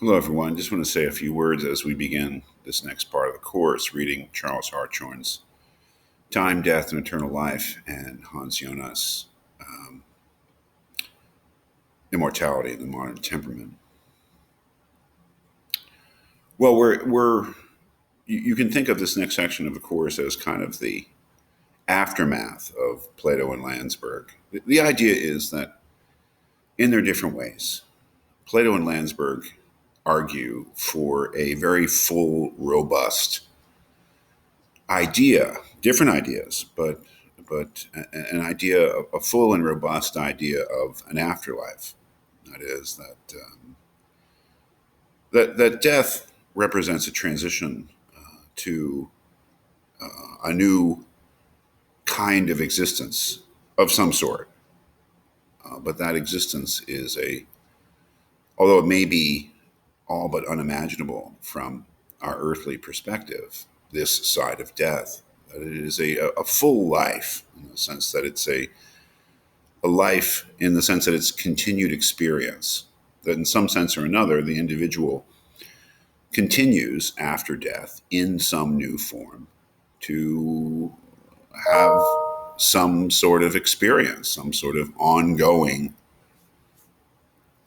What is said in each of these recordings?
Hello, everyone. Just want to say a few words as we begin this next part of the course, reading Charles Hartshorne's Time, Death, and Eternal Life, and Hans Jonas' Immortality and the Modern Temperament. Well, you can think of this next section of the course as kind of the aftermath of Plato and Landsberg. The idea is that in their different ways, Plato and Landsberg argue for a very full, robust idea, different ideas, but an idea, a full and robust idea of an afterlife. That is that death represents a transition to a new kind of existence of some sort. But that existence is although it may be all but unimaginable from our earthly perspective, this side of death, that it is a full life in the sense that it's a life in the sense that it's continued experience, that in some sense or another, the individual continues after death in some new form to have some sort of experience, some sort of ongoing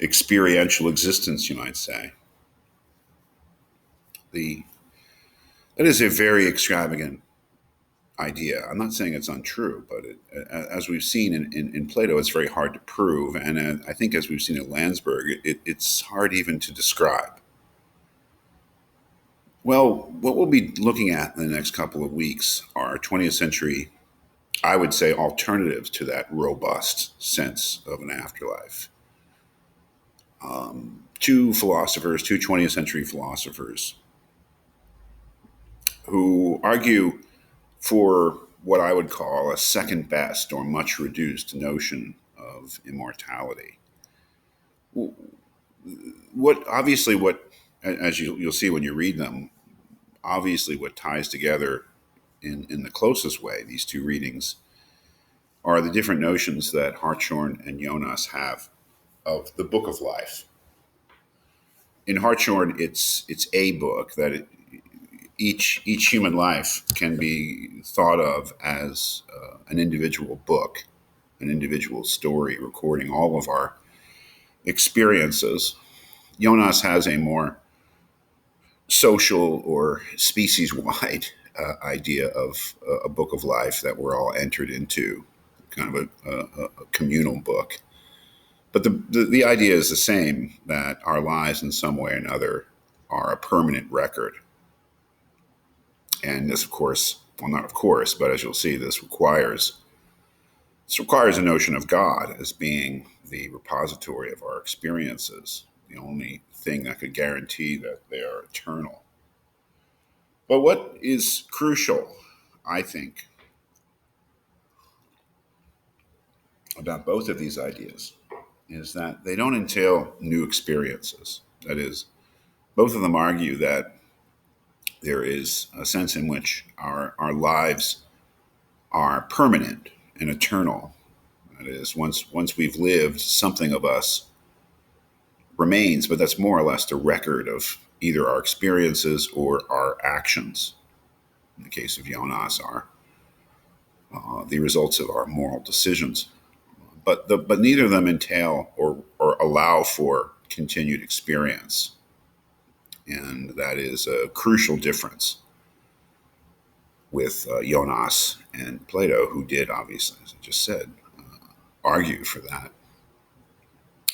experiential existence, you might say. The That is a very extravagant idea. I'm not saying it's untrue, but as we've seen in Plato, it's very hard to prove. And I think as we've seen at Landsberg, it's hard even to describe. Well, what we'll be looking at in the next couple of weeks are 20th century, I would say, alternatives to that robust sense of an afterlife. Two 20th century philosophers, who argue for what I would call a second best or much reduced notion of immortality. What as you'll see when you read them, obviously what ties together in the closest way these two readings are the different notions that Hartshorne and Jonas have of the book of life. In Hartshorne, it's a book that each human life can be thought of as an individual book, an individual story recording all of our experiences. Jonas has a more social or species wide idea of a book of life that we're all entered into, kind of a communal book. But the idea is the same, that our lives in some way or another are a permanent record. And this, of course, well, not of course, but as you'll see, this requires a notion of God as being the repository of our experiences, the only thing that could guarantee that they are eternal. But what is crucial, I think, about both of these ideas is that they don't entail new experiences. That is, both of them argue that there is a sense in which our lives are permanent and eternal. That is, once we've lived, something of us remains, but that's more or less the record of either our experiences or our actions. In the case of Jonas, are the results of our moral decisions. But neither of them entail or allow for continued experience, and that is a crucial difference with Jonas and Plato, who did, obviously, as I just said, argue for that.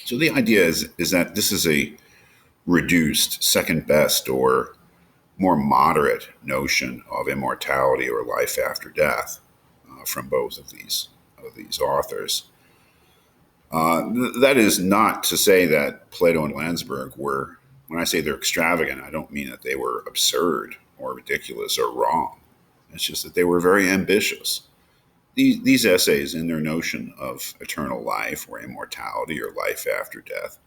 So the idea is that this is a reduced, second best, or more moderate notion of immortality or life after death from both of these authors. That is not to say that Plato and Landsberg were, when I say they're extravagant, I don't mean that they were absurd or ridiculous or wrong. It's just that they were very ambitious. These essays, in their notion of eternal life or immortality or life after death,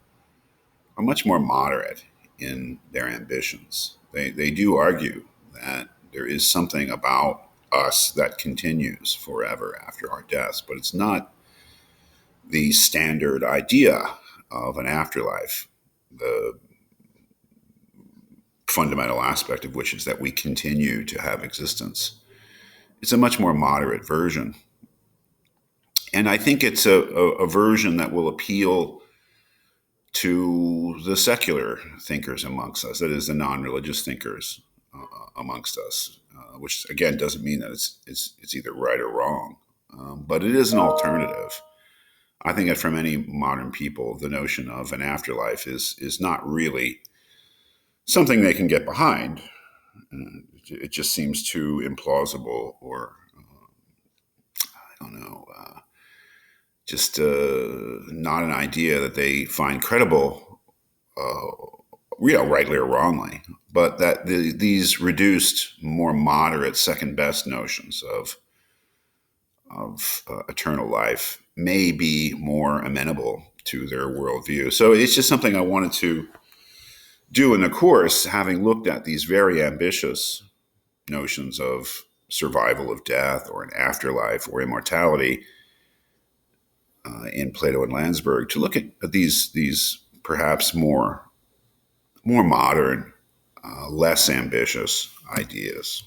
are much more moderate in their ambitions. They do argue that there is something about us that continues forever after our deaths, but it's not the standard idea of an afterlife. The fundamental aspect of which is that we continue to have existence. It's a much more moderate version. And I think it's a version that will appeal to the secular thinkers amongst us, that is, the non religious thinkers amongst us, which again doesn't mean that it's either right or wrong, but it is an alternative. I think that for many modern people, the notion of an afterlife is not really something they can get behind. It just seems too implausible, or I don't know, just not an idea that they find credible, rightly or wrongly. But that these reduced, more moderate, second best notions of eternal life may be more amenable to their worldview. So it's just something I wanted to do in the course, having looked at these very ambitious notions of survival of death or an afterlife or immortality in Plato and Landsberg, to look at these perhaps more modern, less ambitious ideas.